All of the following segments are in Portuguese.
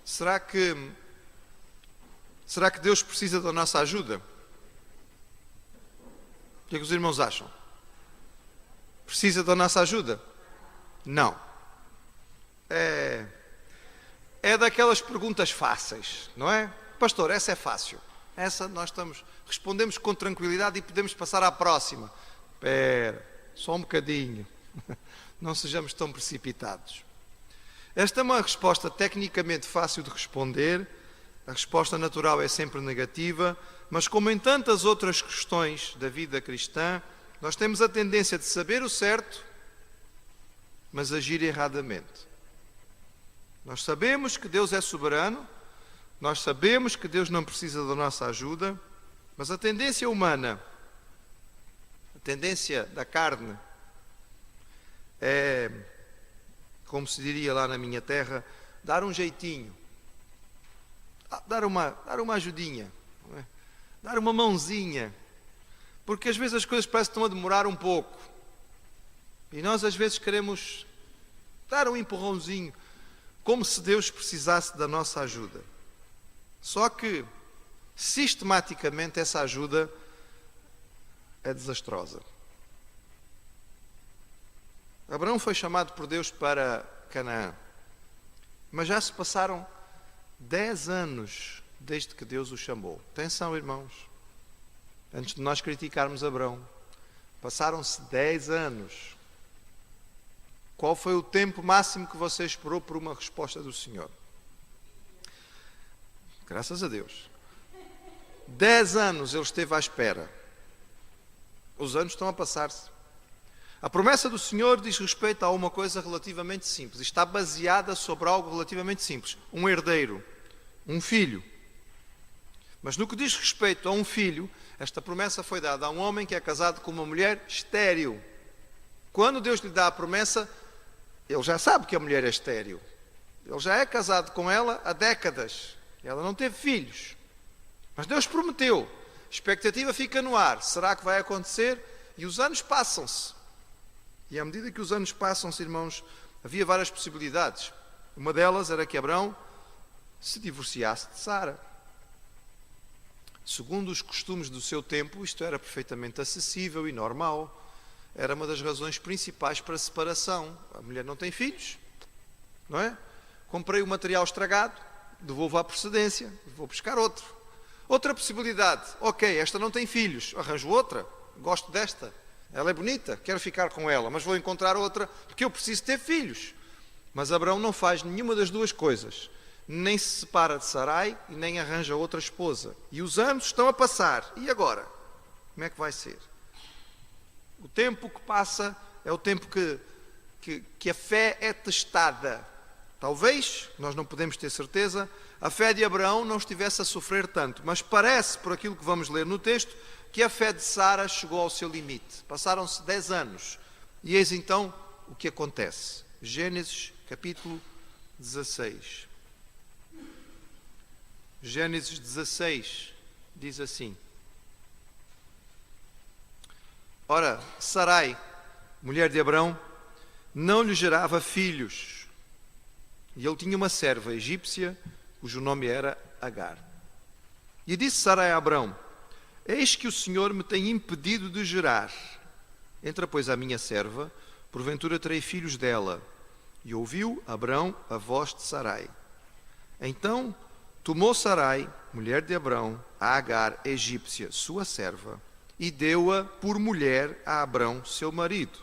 Será que Deus precisa da nossa ajuda? O que é que os irmãos acham? Precisa da nossa ajuda? Não. É daquelas perguntas fáceis, não é? Pastor, essa é fácil. Essa nós respondemos com tranquilidade e podemos passar à próxima. Espera, só um bocadinho. Não sejamos tão precipitados. Esta é uma resposta tecnicamente fácil de responder. A resposta natural é sempre negativa, mas como em tantas outras questões da vida cristã, nós temos a tendência de saber o certo, mas agir erradamente. Nós sabemos que Deus é soberano, nós sabemos que Deus não precisa da nossa ajuda, mas a tendência humana, a tendência da carne, é, como se diria lá na minha terra, dar um jeitinho, dar uma ajudinha, não é? Dar uma mãozinha, porque às vezes as coisas parecem que estão a demorar um pouco, e nós às vezes queremos dar um empurrãozinho, como se Deus precisasse da nossa ajuda. Só que, sistematicamente, essa ajuda é desastrosa. Abraão foi chamado por Deus para Canaã, mas já se passaram 10 anos desde que Deus o chamou. Atenção, irmãos, antes de nós criticarmos Abraão, passaram-se 10 anos. Qual foi o tempo máximo que você esperou por uma resposta do Senhor? Graças a Deus. 10 anos ele esteve à espera. Os anos estão a passar-se. A promessa do Senhor diz respeito a uma coisa relativamente simples. Está baseada sobre algo relativamente simples. Um herdeiro, um filho. Mas no que diz respeito a um filho, esta promessa foi dada a um homem que é casado com uma mulher estéril. Quando Deus lhe dá a promessa, ele já sabe que a mulher é estéril. Ele já é casado com ela há décadas. Ela não teve filhos. Mas Deus prometeu. A expectativa fica no ar. Será que vai acontecer? E os anos passam-se. E à medida que os anos passam-se, irmãos, havia várias possibilidades. Uma delas era que Abraão se divorciasse de Sara. Segundo os costumes do seu tempo, isto era perfeitamente acessível e normal. Era uma das razões principais para a separação. A mulher não tem filhos, não é? Comprei o material estragado, devolvo à procedência, vou buscar outro. Outra possibilidade, ok, esta não tem filhos, arranjo outra, gosto desta, ela é bonita, quero ficar com ela, mas vou encontrar outra, porque eu preciso ter filhos. Mas Abraão não faz nenhuma das duas coisas, nem se separa de Sarai e nem arranja outra esposa. E os anos estão a passar, e agora? Como é que vai ser? O tempo que passa é o tempo que a fé é testada. Talvez, nós não podemos ter certeza, a fé de Abraão não estivesse a sofrer tanto, mas parece, por aquilo que vamos ler no texto, que a fé de Sara chegou ao seu limite. Passaram-se 10 anos. E eis então o que acontece. Gênesis capítulo 16. Gênesis 16 diz assim: Ora, Sarai, mulher de Abraão, não lhe gerava filhos. E ele tinha uma serva egípcia, cujo nome era Agar. E disse Sarai a Abraão: Eis que o Senhor me tem impedido de gerar. Entra, pois, a minha serva, porventura terei filhos dela. E ouviu Abraão a voz de Sarai. Então tomou Sarai, mulher de Abraão, a Agar, egípcia, sua serva, e deu-a por mulher a Abraão, seu marido,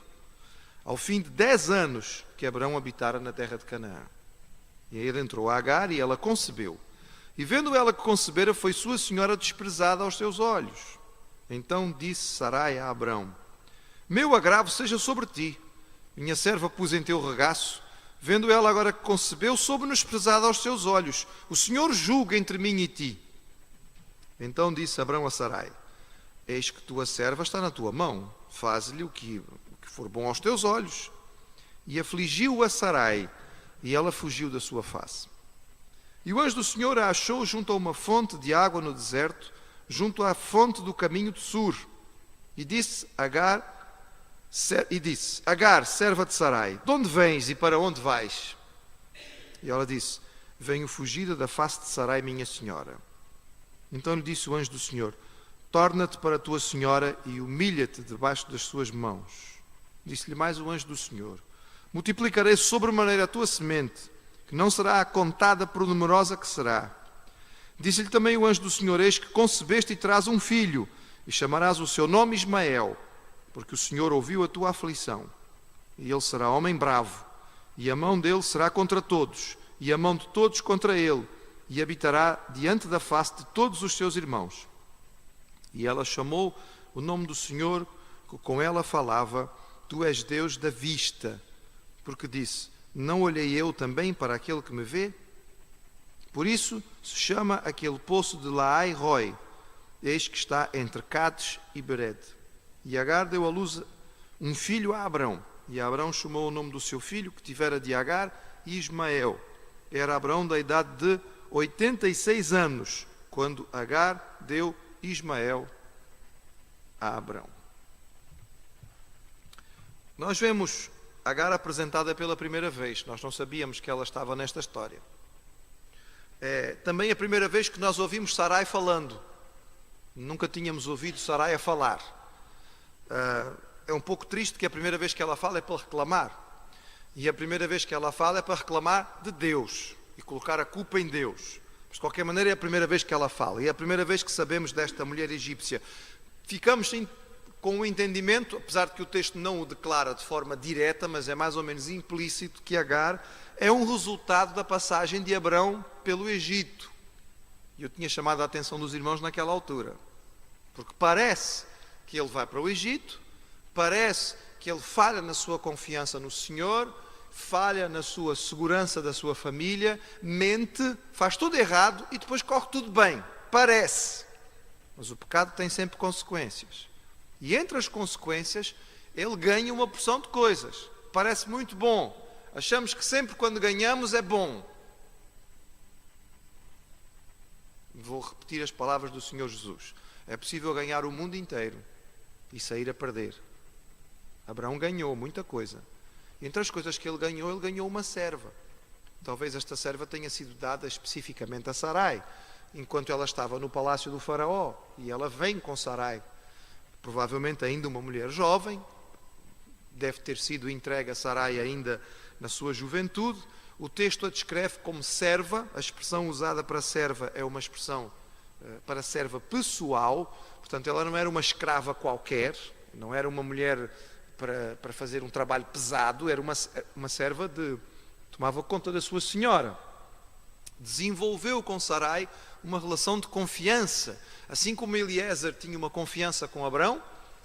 ao fim de 10 anos que Abraão habitara na terra de Canaã. E aí entrou a Agar e ela concebeu. E vendo ela que concebera, foi sua senhora desprezada aos seus olhos. Então disse Sarai a Abraão: Meu agravo seja sobre ti. Minha serva pus em teu regaço. Vendo ela agora que concebeu, soube-nos desprezada aos seus olhos. O Senhor julga entre mim e ti. Então disse Abraão a Sarai: Eis que tua serva está na tua mão. Faz-lhe o que for bom aos teus olhos. E afligiu a Sarai, e ela fugiu da sua face. E o anjo do Senhor a achou junto a uma fonte de água no deserto, junto à fonte do caminho de Sur. E disse Agar, serva de Sarai: De onde vens e para onde vais? E ela disse: venho fugida da face de Sarai, minha senhora. Então lhe disse o anjo do Senhor: torna-te para a tua senhora e humilha-te debaixo das suas mãos. Disse-lhe mais o anjo do Senhor: multiplicarei sobremaneira a tua semente, que não será contada por numerosa que será. Disse-lhe também o anjo do Senhor: eis que concebeste e terás um filho, e chamarás o seu nome Ismael, porque o Senhor ouviu a tua aflição. E ele será homem bravo, e a mão dele será contra todos, e a mão de todos contra ele, e habitará diante da face de todos os seus irmãos. E ela chamou o nome do Senhor, que com ela falava: tu és Deus da vista, porque disse: não olhei eu também para aquele que me vê? Por isso se chama aquele poço de Laai-Roi, eis que está entre Cádiz e Bered. E Agar deu à luz um filho a Abrão, e Abrão chamou o nome do seu filho, que tivera de Agar, Ismael. Era Abrão da idade de 86 anos, quando Agar deu Ismael a Abrão. Nós vemos Agar apresentada pela primeira vez. Nós não sabíamos que ela estava nesta história. É também a primeira vez que nós ouvimos Sarai falando. Nunca tínhamos ouvido Sarai a falar. É um pouco triste que a primeira vez que ela fala é para reclamar. E a primeira vez que ela fala é para reclamar de Deus e colocar a culpa em Deus. Mas de qualquer maneira é a primeira vez que ela fala. E é a primeira vez que sabemos desta mulher egípcia. Ficamos com o entendimento, apesar de que o texto não o declara de forma direta, mas é mais ou menos implícito, que Agar é um resultado da passagem de Abrão pelo Egito. E eu tinha chamado a atenção dos irmãos naquela altura. Porque parece que ele vai para o Egito, parece que ele falha na sua confiança no Senhor, falha na sua segurança da sua família, mente, faz tudo errado e depois corre tudo bem. Parece. Mas o pecado tem sempre consequências. E entre as consequências, ele ganha uma porção de coisas. Parece muito bom. Achamos que sempre quando ganhamos é bom. Vou repetir as palavras do Senhor Jesus. É possível ganhar o mundo inteiro e sair a perder. Abraão ganhou muita coisa. Entre as coisas que ele ganhou uma serva. Talvez esta serva tenha sido dada especificamente a Sarai, enquanto ela estava no palácio do faraó. E ela vem com Sarai. Provavelmente ainda uma mulher jovem, deve ter sido entregue a Sarai ainda na sua juventude. O texto a descreve como serva. A expressão usada para serva é uma expressão para serva pessoal. Portanto, ela não era uma escrava qualquer, não era uma mulher para fazer um trabalho pesado, era uma serva tomava conta da sua senhora. Desenvolveu com Sarai uma relação de confiança, assim como Eliezer tinha uma confiança com Abrão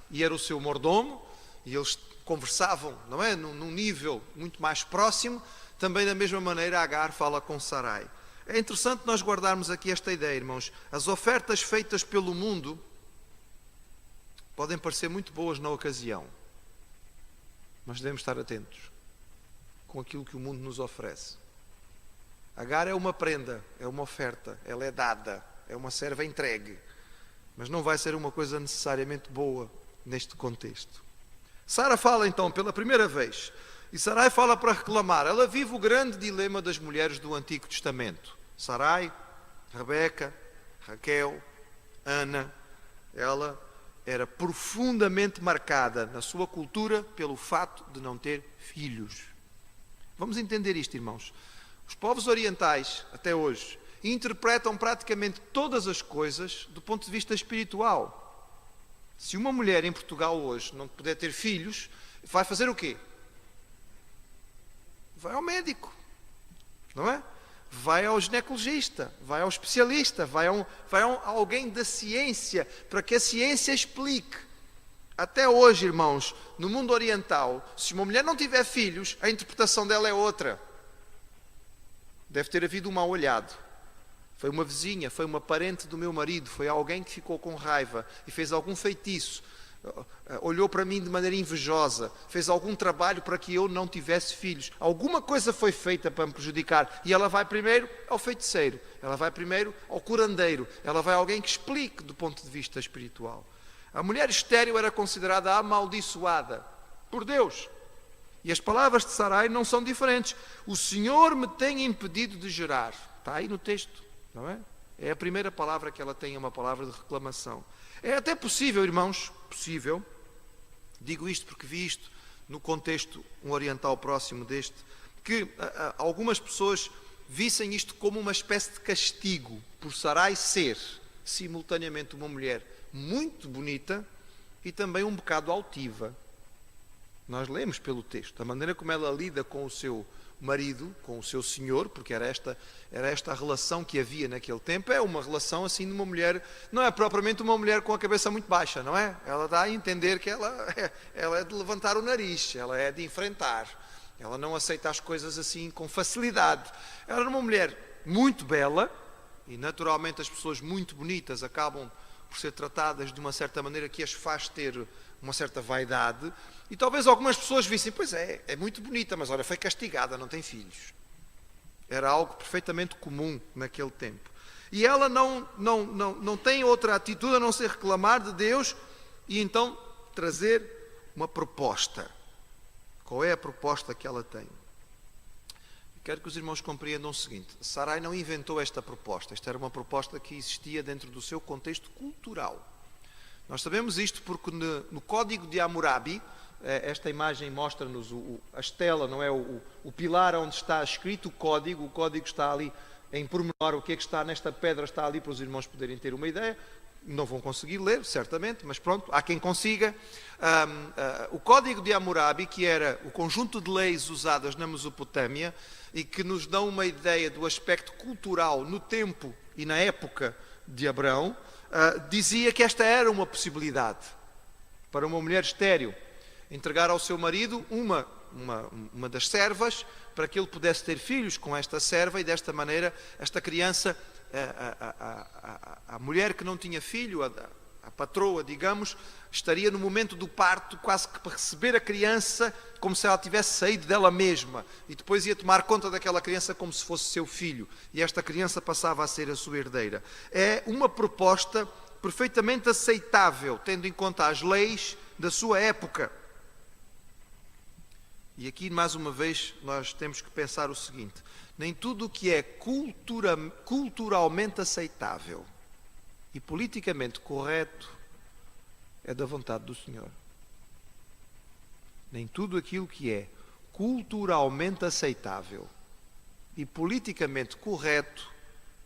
e era o seu mordomo, e eles conversavam, não é, num nível muito mais próximo. Também da mesma maneira Agar fala com Sarai. É interessante nós guardarmos aqui esta ideia, irmãos. As ofertas feitas pelo mundo podem parecer muito boas na ocasião, mas devemos estar atentos com aquilo que o mundo nos oferece. Agar é uma prenda, é uma oferta, ela é dada, é uma serva entregue, mas não vai ser uma coisa necessariamente boa neste contexto. Sara fala então pela primeira vez, e Sarai fala para reclamar. Ela vive o grande dilema das mulheres do Antigo Testamento. Sarai, Rebeca, Raquel, Ana, ela era profundamente marcada na sua cultura pelo fato de não ter filhos. Vamos entender isto, irmãos. Os povos orientais, até hoje, interpretam praticamente todas as coisas do ponto de vista espiritual. Se uma mulher em Portugal hoje não puder ter filhos, vai fazer o quê? Vai ao médico, não é? Vai ao ginecologista, vai ao especialista, vai a alguém da ciência, para que a ciência explique. Até hoje, irmãos, no mundo oriental, se uma mulher não tiver filhos, a interpretação dela é outra. Deve ter havido um mal olhado. Foi uma vizinha, foi uma parente do meu marido, foi alguém que ficou com raiva e fez algum feitiço. Olhou para mim de maneira invejosa, fez algum trabalho para que eu não tivesse filhos. Alguma coisa foi feita para me prejudicar. E ela vai primeiro ao feiticeiro, ela vai primeiro ao curandeiro, ela vai a alguém que explique do ponto de vista espiritual. A mulher estéril era considerada amaldiçoada por Deus. E as palavras de Sarai não são diferentes. O Senhor me tem impedido de gerar. Está aí no texto, não é? É a primeira palavra que ela tem, é uma palavra de reclamação. É até possível, irmãos, possível, digo isto porque vi isto no contexto um oriental próximo deste, que algumas pessoas vissem isto como uma espécie de castigo, por Sarai ser simultaneamente uma mulher muito bonita e também um bocado altiva. Nós lemos pelo texto, a maneira como ela lida com o seu marido, com o seu senhor, porque era esta a relação que havia naquele tempo, é uma relação assim de uma mulher, não é propriamente uma mulher com a cabeça muito baixa, não é? Ela dá a entender que ela é de levantar o nariz, ela é de enfrentar, ela não aceita as coisas assim com facilidade. Ela era uma mulher muito bela, e naturalmente as pessoas muito bonitas acabam por ser tratadas de uma certa maneira que as faz ter uma certa vaidade, e talvez algumas pessoas vissem, pois é muito bonita, mas olha, foi castigada, não tem filhos. Era algo perfeitamente comum naquele tempo. E ela não tem outra atitude a não ser reclamar de Deus e então trazer uma proposta. Qual é a proposta que ela tem? Quero que os irmãos compreendam o seguinte: Sarai não inventou esta proposta. Esta era uma proposta que existia dentro do seu contexto cultural. Nós sabemos isto porque no Código de Hammurabi, esta imagem mostra-nos a estela, não é? O pilar onde está escrito o código está ali em pormenor, o que é que está nesta pedra está ali para os irmãos poderem ter uma ideia. Não vão conseguir ler, certamente, mas pronto, há quem consiga. O Código de Hammurabi, que era o conjunto de leis usadas na Mesopotâmia e que nos dão uma ideia do aspecto cultural no tempo e na época de Abraão, dizia que esta era uma possibilidade para uma mulher estéril entregar ao seu marido uma das servas para que ele pudesse ter filhos com esta serva e desta maneira esta criança, a mulher que não tinha filho, a patroa, digamos, estaria no momento do parto quase que para receber a criança como se ela tivesse saído dela mesma e depois ia tomar conta daquela criança como se fosse seu filho e esta criança passava a ser a sua herdeira. É uma proposta perfeitamente aceitável, tendo em conta as leis da sua época. E aqui, mais uma vez, nós temos que pensar o seguinte: nem tudo o que é culturalmente aceitável e politicamente correto é da vontade do Senhor. Nem tudo aquilo que é culturalmente aceitável e politicamente correto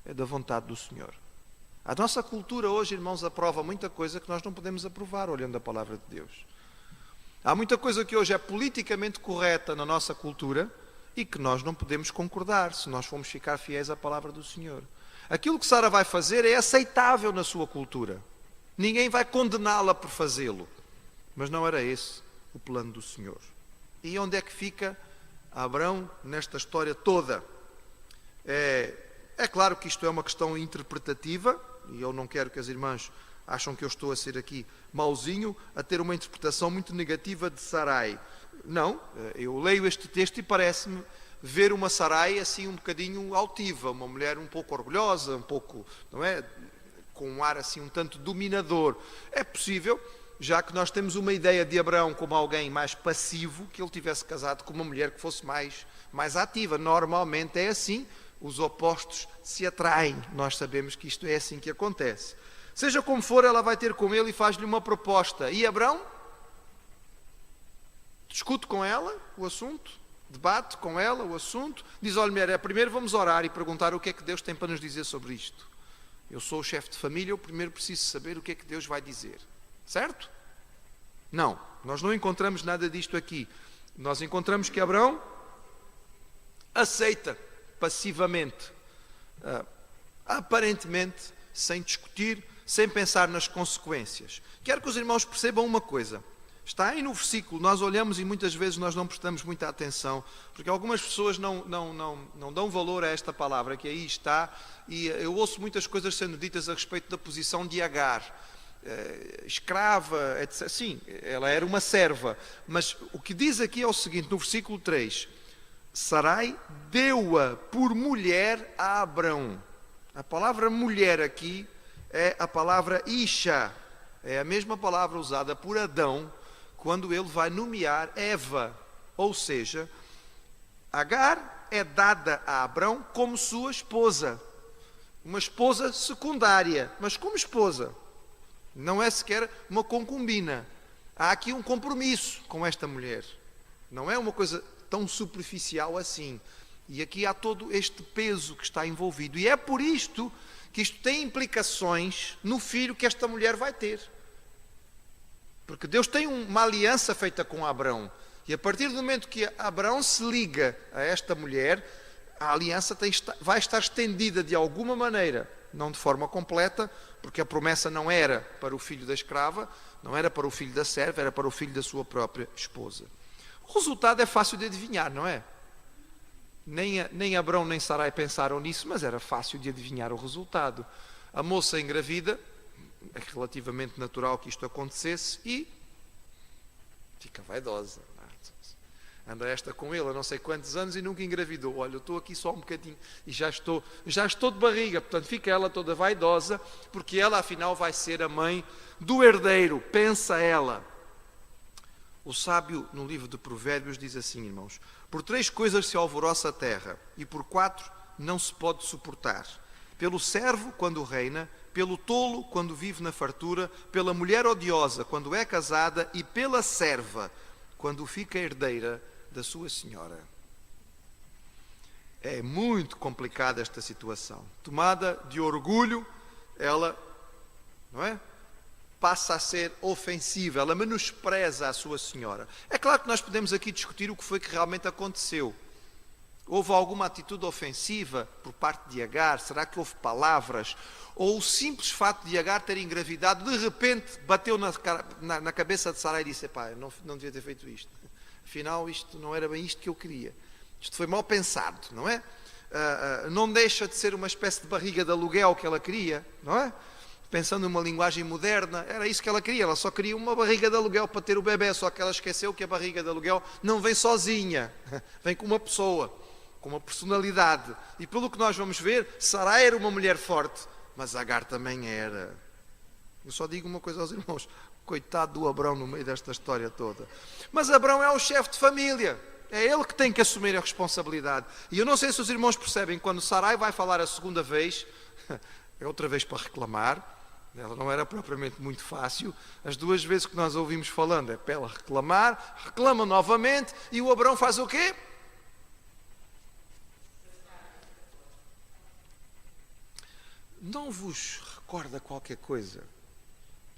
é da vontade do Senhor. A nossa cultura hoje, irmãos, aprova muita coisa que nós não podemos aprovar olhando a palavra de Deus. Há muita coisa que hoje é politicamente correta na nossa cultura e que nós não podemos concordar se nós formos ficar fiéis à palavra do Senhor. Aquilo que Sara vai fazer é aceitável na sua cultura. Ninguém vai condená-la por fazê-lo. Mas não era esse o plano do Senhor. E onde é que fica Abrão nesta história toda? É claro que isto é uma questão interpretativa, e eu não quero que as irmãs acham que eu estou a ser aqui mauzinho, a ter uma interpretação muito negativa de Sarai. Não, eu leio este texto e parece-me ver uma Sarai assim um bocadinho altiva, uma mulher um pouco orgulhosa, um pouco, não é, com um ar assim um tanto dominador. É possível, já que nós temos uma ideia de Abraão como alguém mais passivo, que ele tivesse casado com uma mulher que fosse mais ativa. Normalmente é assim, os opostos se atraem. Nós sabemos que isto é assim que acontece. Seja como for, ela vai ter com ele e faz-lhe uma proposta. E Abrão discute com ela o assunto, debate com ela o assunto, diz: olha, mulher, primeiro vamos orar e perguntar o que é que Deus tem para nos dizer sobre isto. Eu sou o chefe de família, eu primeiro preciso saber o que é que Deus vai dizer. Certo? Não, nós não encontramos nada disto aqui. Nós encontramos que Abrão aceita passivamente, aparentemente, sem discutir, sem pensar nas consequências. Quero que os irmãos percebam uma coisa. Está aí no versículo, nós olhamos e muitas vezes nós não prestamos muita atenção, porque algumas pessoas não dão valor a esta palavra que aí está, e eu ouço muitas coisas sendo ditas a respeito da posição de Agar, escrava, etc. Sim, ela era uma serva, mas o que diz aqui é o seguinte, no versículo 3, Sarai deu-a por mulher a Abrão. A palavra mulher aqui é a palavra Isha, é a mesma palavra usada por Adão quando ele vai nomear Eva Ou seja, Agar é dada a Abrão como sua esposa. Uma esposa secundária, mas como esposa. Não é sequer uma concubina. Há aqui um compromisso com esta mulher. Não é uma coisa tão superficial assim. E aqui há todo este peso que está envolvido. E é por isto que isto tem implicações no filho que esta mulher vai ter. Porque Deus tem uma aliança feita com Abrão. E a partir do momento que Abrão se liga a esta mulher, a aliança vai estar estendida de alguma maneira, não de forma completa, porque a promessa não era para o filho da escrava, não era para o filho da serva, era para o filho da sua própria esposa. O resultado é fácil de adivinhar, não é? Nem Abrão nem Sarai pensaram nisso, mas era fácil de adivinhar o resultado. A moça engravida, é relativamente natural que isto acontecesse, e fica vaidosa. Anda esta com ele há não sei quantos anos e nunca engravidou. Olha, eu estou aqui só um bocadinho e já estou de barriga. Portanto, fica ela toda vaidosa, porque ela afinal vai ser a mãe do herdeiro, pensa ela. O sábio, no livro de Provérbios, diz assim, irmãos: por 3 coisas se alvoroça a terra, e por 4 não se pode suportar. Pelo servo, quando reina, pelo tolo, quando vive na fartura, pela mulher odiosa, quando é casada, e pela serva, quando fica herdeira da sua senhora. É muito complicada esta situação. Tomada de orgulho, ela, não é? Passa a ser ofensiva, ela menospreza a sua senhora. É claro que nós podemos aqui discutir o que foi que realmente aconteceu. Houve alguma atitude ofensiva por parte de Agar? Será que houve palavras? Ou o simples fato de Agar ter engravidado, de repente bateu na cabeça de Sarai e disse: pá, não devia ter feito isto. Afinal, isto não era bem isto que eu queria. Isto foi mal pensado, não é? Não deixa de ser uma espécie de barriga de aluguel que ela queria, não é? Pensando numa linguagem moderna, era isso que ela queria. Ela só queria uma barriga de aluguel para ter o bebê, só que ela esqueceu que a barriga de aluguel não vem sozinha, vem com uma pessoa, com uma personalidade. E pelo que nós vamos ver, Sarai era uma mulher forte, mas Agar também era. Eu só digo uma coisa aos irmãos: coitado do Abrão no meio desta história toda. Mas Abrão é o chefe de família. É ele que tem que assumir a responsabilidade. E eu não sei se os irmãos percebem, quando Sarai vai falar a segunda vez, é outra vez para reclamar. Ela não era propriamente muito fácil. As 2 vezes que nós ouvimos falando é para ela reclamar, reclama novamente, e o Abrão faz o quê? Não vos recorda qualquer coisa?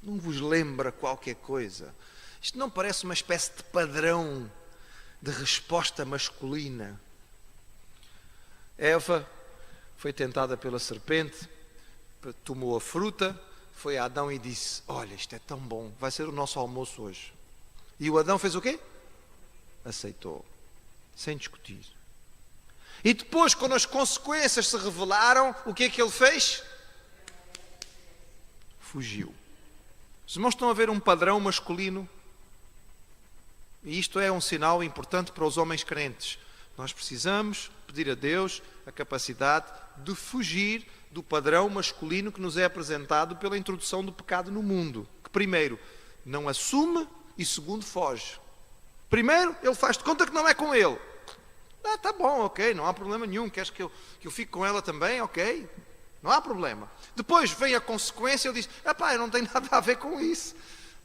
Não vos lembra qualquer coisa? Isto não parece uma espécie de padrão de resposta masculina? Eva foi tentada pela serpente, tomou a fruta, foi a Adão e disse: olha, isto é tão bom, vai ser o nosso almoço hoje. E o Adão fez o quê? Aceitou, sem discutir. E depois, quando as consequências se revelaram, o que é que ele fez? Fugiu. Os irmãos estão a ver um padrão masculino? E isto é um sinal importante para os homens crentes. Nós precisamos pedir a Deus a capacidade de fugir do padrão masculino que nos é apresentado pela introdução do pecado no mundo. Que primeiro, não assume, e segundo, foge. Primeiro, ele faz de conta que não é com ele. Tá bom, ok, não há problema nenhum. Queres que eu fique com ela também? Ok, não há problema. Depois vem a consequência, ele diz: eu não tenho nada a ver com isso.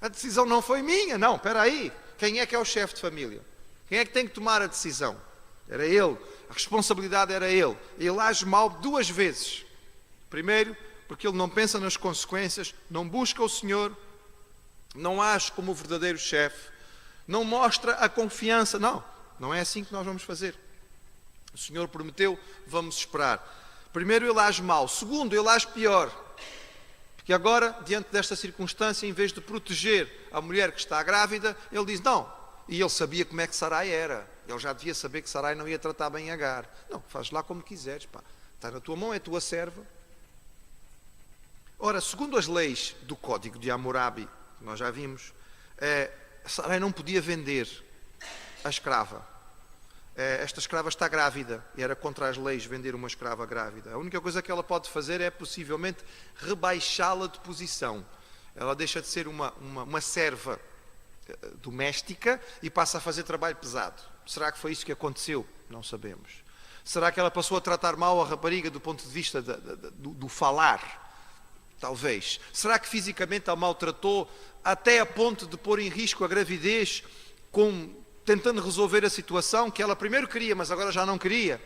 A decisão não foi minha. Não, espera aí. Quem é que é o chefe de família? Quem é que tem que tomar a decisão? Era ele. A responsabilidade era ele. Ele age mal 2 vezes. Primeiro, porque ele não pensa nas consequências, não busca o Senhor, não age como o verdadeiro chefe, não mostra a confiança. Não é assim que nós vamos fazer. O Senhor prometeu, vamos esperar. Primeiro, ele age mal. Segundo, ele age pior. Porque agora, diante desta circunstância, em vez de proteger a mulher que está grávida, ele diz: não. E ele sabia como é que Sarai era. Ele já devia saber que Sarai não ia tratar bem Agar. Não, faz lá como quiseres. Está na tua mão, é tua serva. Ora, segundo as leis do Código de Hammurabi, que nós já vimos, Sarai não podia vender a escrava. Esta escrava está grávida, e era contra as leis vender uma escrava grávida. A única coisa que ela pode fazer é, possivelmente, rebaixá-la de posição. Ela deixa de ser uma serva doméstica e passa a fazer trabalho pesado. Será que foi isso que aconteceu? Não sabemos. Será que ela passou a tratar mal a rapariga do ponto de vista do falar? Talvez. Será que fisicamente a maltratou até a ponto de pôr em risco a gravidez, tentando resolver a situação que ela primeiro queria, mas agora já não queria?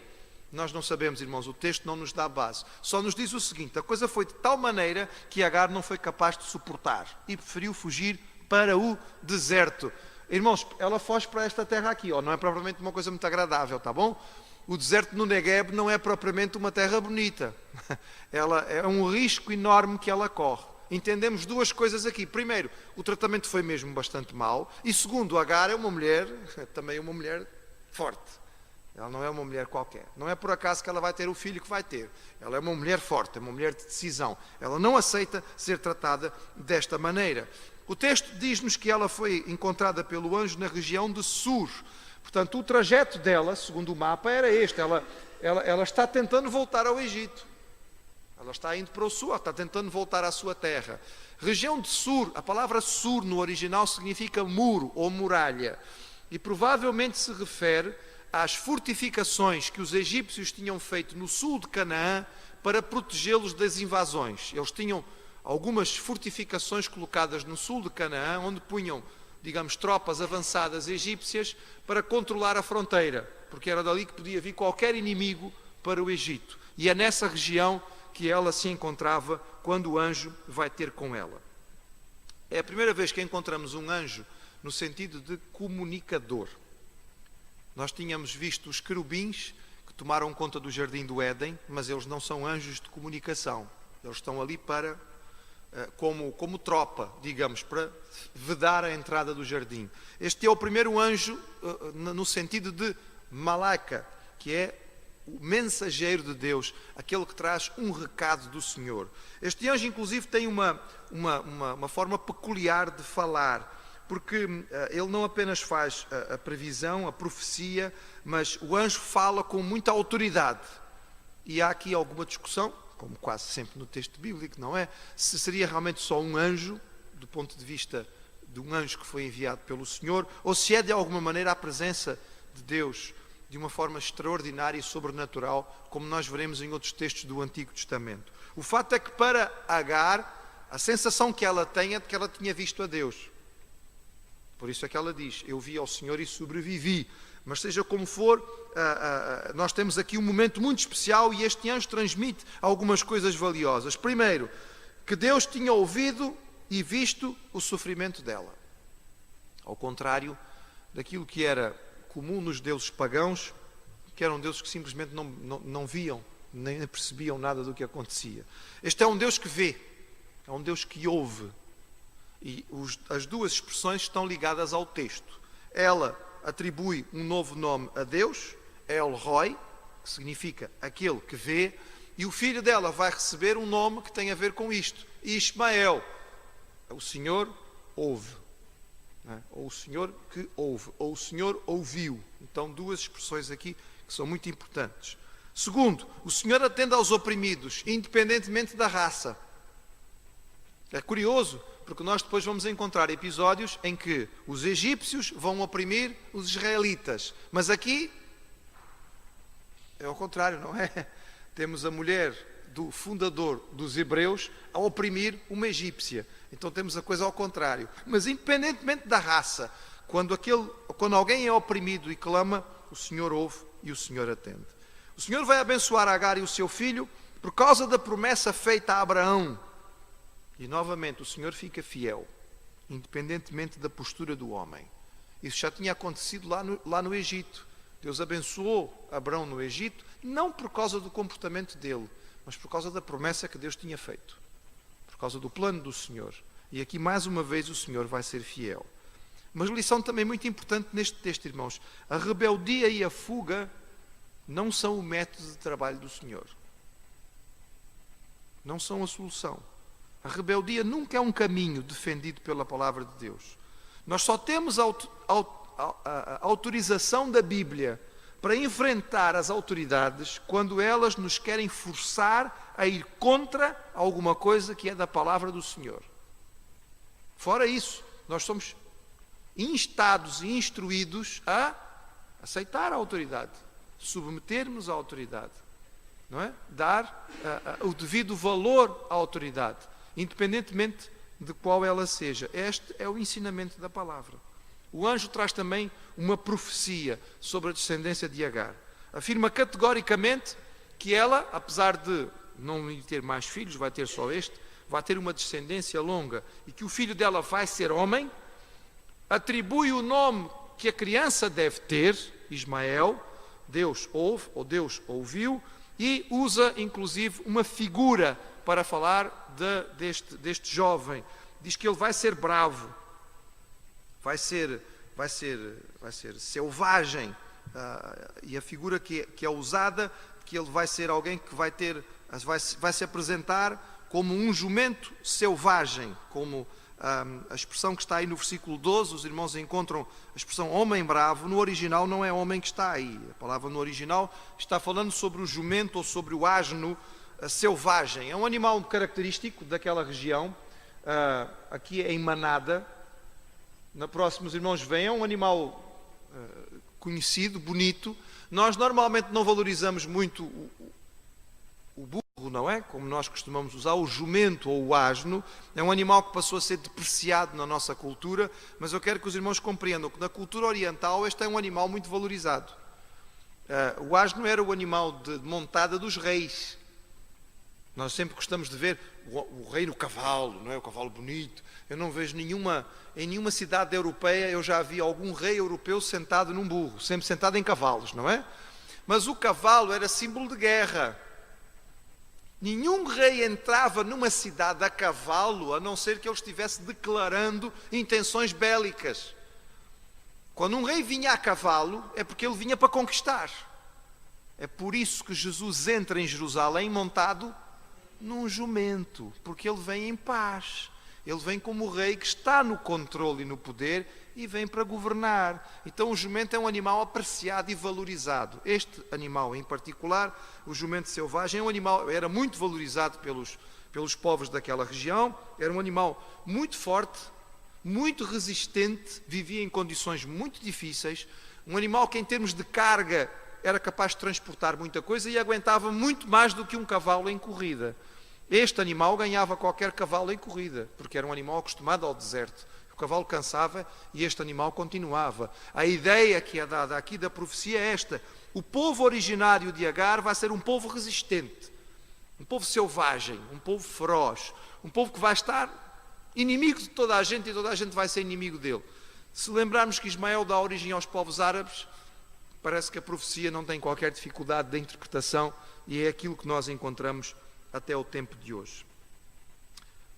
Nós não sabemos, irmãos, o texto não nos dá base. Só nos diz o seguinte: a coisa foi de tal maneira que Agar não foi capaz de suportar e preferiu fugir para o deserto. Irmãos, ela foge para esta terra aqui, não é propriamente uma coisa muito agradável, tá bom? O deserto no Negueb não é propriamente uma terra bonita. Ela é um risco enorme que ela corre. Entendemos duas coisas aqui. Primeiro, o tratamento foi mesmo bastante mau. E segundo, Agar é uma mulher, também uma mulher forte. Ela não é uma mulher qualquer. Não é por acaso que ela vai ter o filho que vai ter. Ela é uma mulher forte, é uma mulher de decisão. Ela não aceita ser tratada desta maneira. O texto diz-nos que ela foi encontrada pelo anjo na região de Sur. Portanto, o trajeto dela, segundo o mapa, era este. Ela está tentando voltar ao Egito. Ela está indo para o sul, está tentando voltar à sua terra. Região de Sur, a palavra Sur no original significa muro ou muralha. E provavelmente se refere às fortificações que os egípcios tinham feito no sul de Canaã para protegê-los das invasões. Eles tinham algumas fortificações colocadas no sul de Canaã, onde punham, digamos, tropas avançadas egípcias para controlar a fronteira, porque era dali que podia vir qualquer inimigo para o Egito. E é nessa região que ela se encontrava quando o anjo vai ter com ela. É a primeira vez que encontramos um anjo no sentido de comunicador. Nós tínhamos visto os querubins que tomaram conta do jardim do Éden, mas eles não são anjos de comunicação. Eles estão ali para, como tropa, digamos, para vedar a entrada do jardim. Este é o primeiro anjo no sentido de malaika, que é o mensageiro de Deus, aquele que traz um recado do Senhor. Este anjo, inclusive, tem uma forma peculiar de falar, porque ele não apenas faz a previsão, a profecia, mas o anjo fala com muita autoridade. E há aqui alguma discussão, como quase sempre no texto bíblico, não é? Se seria realmente só um anjo, do ponto de vista de um anjo que foi enviado pelo Senhor, ou se é de alguma maneira a presença de Deus de uma forma extraordinária e sobrenatural, como nós veremos em outros textos do Antigo Testamento. O fato é que para Agar, a sensação que ela tem é de que ela tinha visto a Deus. Por isso é que ela diz: eu vi ao Senhor e sobrevivi. Mas seja como for, nós temos aqui um momento muito especial e este anjo transmite algumas coisas valiosas. Primeiro, que Deus tinha ouvido e visto o sofrimento dela. Ao contrário daquilo que era comum nos deuses pagãos, que eram deuses que simplesmente não viam, nem percebiam nada do que acontecia. Este é um Deus que vê, é um Deus que ouve. E as duas expressões estão ligadas ao texto. Ela atribui um novo nome a Deus, El Roi, que significa aquele que vê, e o filho dela vai receber um nome que tem a ver com isto, Ismael, o Senhor ouve, não é? Ou o Senhor que ouve, ou o Senhor ouviu. Então, duas expressões aqui que são muito importantes. Segundo, o Senhor atende aos oprimidos, independentemente da raça. É curioso, porque nós depois vamos encontrar episódios em que os egípcios vão oprimir os israelitas. Mas aqui é ao contrário, não é? Temos a mulher do fundador dos hebreus a oprimir uma egípcia. Então temos a coisa ao contrário. Mas independentemente da raça, quando alguém é oprimido e clama, o Senhor ouve e o Senhor atende. O Senhor vai abençoar Agar e o seu filho por causa da promessa feita a Abraão. E novamente o Senhor fica fiel, independentemente da postura do homem. Isso já tinha acontecido lá no Egito. Deus abençoou Abraão no Egito, não por causa do comportamento dele, mas por causa da promessa que Deus tinha feito. Por causa do plano do Senhor. E aqui mais uma vez o Senhor vai ser fiel. Mas lição também muito importante neste texto, irmãos. A rebeldia e a fuga não são o método de trabalho do Senhor. Não são a solução. A rebeldia nunca é um caminho defendido pela palavra de Deus. Nós só temos a autorização da Bíblia para enfrentar as autoridades quando elas nos querem forçar a ir contra alguma coisa que é da palavra do Senhor. Fora isso, nós somos instados e instruídos a aceitar a autoridade, submetermos à autoridade, não é? Dar o devido valor à autoridade, independentemente de qual ela seja. Este é o ensinamento da palavra. O anjo traz também uma profecia sobre a descendência de Agar. Afirma categoricamente que ela, apesar de não ter mais filhos, vai ter só este, vai ter uma descendência longa e que o filho dela vai ser homem. Atribui o nome que a criança deve ter, Ismael, Deus ouve ou Deus ouviu, e usa inclusive uma figura para falar deste jovem. Diz que ele vai ser bravo, vai ser selvagem, e a figura que é usada, que ele vai ser alguém que vai se apresentar como um jumento selvagem, como a expressão que está aí no versículo 12, os irmãos encontram a expressão homem bravo. No original não é homem que está aí, a palavra no original está falando sobre o jumento ou sobre o asno selvagem. É um animal característico daquela região, aqui em manada. Na próxima os irmãos veem, é um animal conhecido, bonito. Nós normalmente não valorizamos muito o burro, não é? Como nós costumamos usar, o jumento ou o asno. É um animal que passou a ser depreciado na nossa cultura, mas eu quero que os irmãos compreendam que na cultura oriental este é um animal muito valorizado. O asno era o animal de montada dos reis. Nós sempre gostamos de ver o rei no cavalo, não é? O cavalo bonito. Eu não vejo em nenhuma cidade europeia, eu já vi algum rei europeu sentado num burro, sempre sentado em cavalos, não é? Mas o cavalo era símbolo de guerra. Nenhum rei entrava numa cidade a cavalo, a não ser que ele estivesse declarando intenções bélicas. Quando um rei vinha a cavalo, é porque ele vinha para conquistar. É por isso que Jesus entra em Jerusalém montado num jumento, porque ele vem em paz. Ele vem como o rei que está no controle e no poder e vem para governar. Então o jumento é um animal apreciado e valorizado. Este animal em particular, o jumento selvagem, é um animal, era muito valorizado pelos povos daquela região. Era um animal muito forte, muito resistente, vivia em condições muito difíceis. Um animal que em termos de carga era capaz de transportar muita coisa e aguentava muito mais do que um cavalo em corrida. Este animal ganhava qualquer cavalo em corrida, porque era um animal acostumado ao deserto. O cavalo cansava e este animal continuava. A ideia que é dada aqui da profecia é esta: o povo originário de Agar vai ser um povo resistente, um povo selvagem, um povo feroz, um povo que vai estar inimigo de toda a gente e toda a gente vai ser inimigo dele. Se lembrarmos que Ismael dá origem aos povos árabes, parece que a profecia não tem qualquer dificuldade de interpretação e é aquilo que nós encontramos até o tempo de hoje.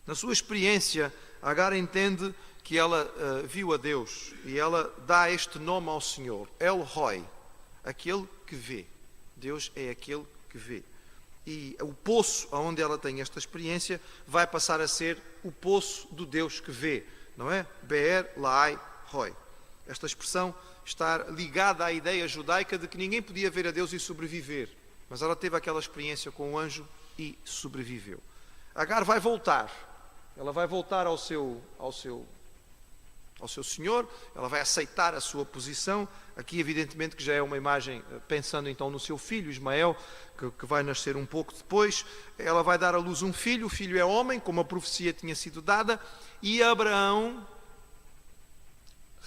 Na sua experiência, Agar entende que ela viu a Deus e ela dá este nome ao Senhor, El Roi, aquele que vê. Deus é aquele que vê. E o poço onde ela tem esta experiência vai passar a ser o poço do Deus que vê, não é? Be'er Lahai Roi. Esta expressão está ligada à ideia judaica de que ninguém podia ver a Deus e sobreviver, mas ela teve aquela experiência com o anjo e sobreviveu. Agar vai voltar, ela vai voltar ao seu senhor, ela vai aceitar a sua posição. Aqui evidentemente que já é uma imagem, pensando então no seu filho Ismael, que vai nascer um pouco depois. Ela vai dar à luz um filho, o filho é homem, como a profecia tinha sido dada, e Abraão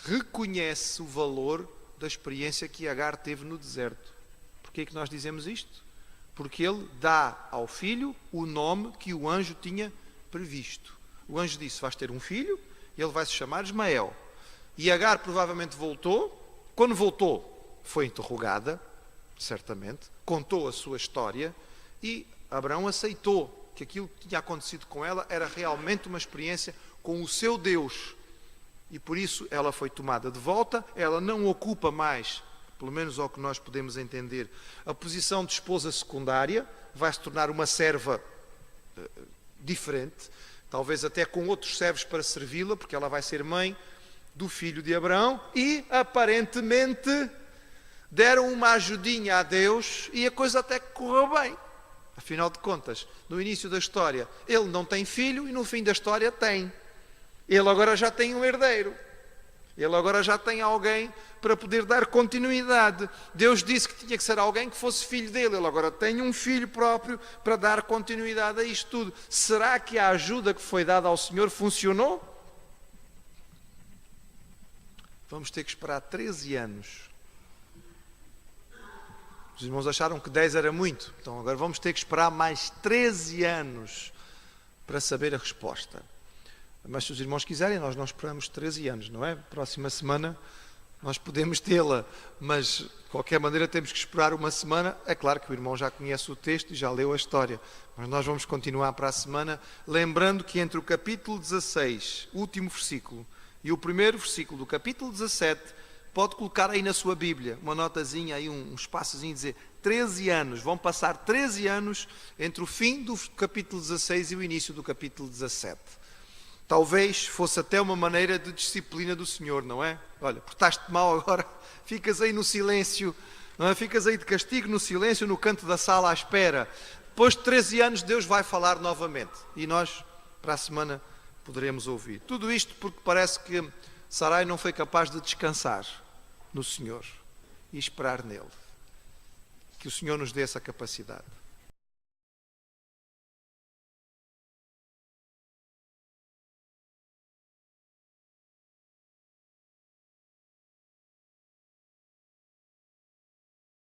reconhece o valor da experiência que Agar teve no deserto. Porquê é que nós dizemos isto? Porque ele dá ao filho o nome que o anjo tinha previsto. O anjo disse: vais ter um filho, ele vai se chamar Ismael. E Agar provavelmente voltou. Quando voltou, foi interrogada, certamente, contou a sua história, e Abraão aceitou que aquilo que tinha acontecido com ela era realmente uma experiência com o seu Deus. E por isso ela foi tomada de volta. Ela não ocupa mais, pelo menos ao que nós podemos entender, a posição de esposa secundária, vai se tornar uma serva diferente, talvez até com outros servos para servi-la, porque ela vai ser mãe do filho de Abraão, e aparentemente deram uma ajudinha a Deus e a coisa até que correu bem. Afinal de contas, no início da história, ele não tem filho e no fim da história tem. Ele agora já tem um herdeiro. Ele agora já tem alguém para poder dar continuidade. Deus disse que tinha que ser alguém que fosse filho dele. Ele agora tem um filho próprio para dar continuidade a isto tudo. Será que a ajuda que foi dada ao Senhor funcionou? Vamos ter que esperar 13 anos. Os irmãos acharam que 10 era muito. Então agora vamos ter que esperar mais 13 anos para saber a resposta. Mas se os irmãos quiserem, nós não esperamos 13 anos, não é? Próxima semana nós podemos tê-la, mas de qualquer maneira temos que esperar uma semana. É claro que o irmão já conhece o texto e já leu a história, mas nós vamos continuar para a semana, lembrando que entre o capítulo 16, último versículo, e o primeiro versículo do capítulo 17, pode colocar aí na sua Bíblia uma notazinha, aí um espaçozinho, dizer 13 anos, vão passar 13 anos entre o fim do capítulo 16 e o início do capítulo 17. Talvez fosse até uma maneira de disciplina do Senhor, não é? Olha, portaste mal agora, ficas aí no silêncio, não é? Ficas aí de castigo no silêncio, no canto da sala à espera. Depois de 13 anos Deus vai falar novamente e nós, para a semana, poderemos ouvir. Tudo isto porque parece que Sarai não foi capaz de descansar no Senhor e esperar nele. Que o Senhor nos dê essa capacidade.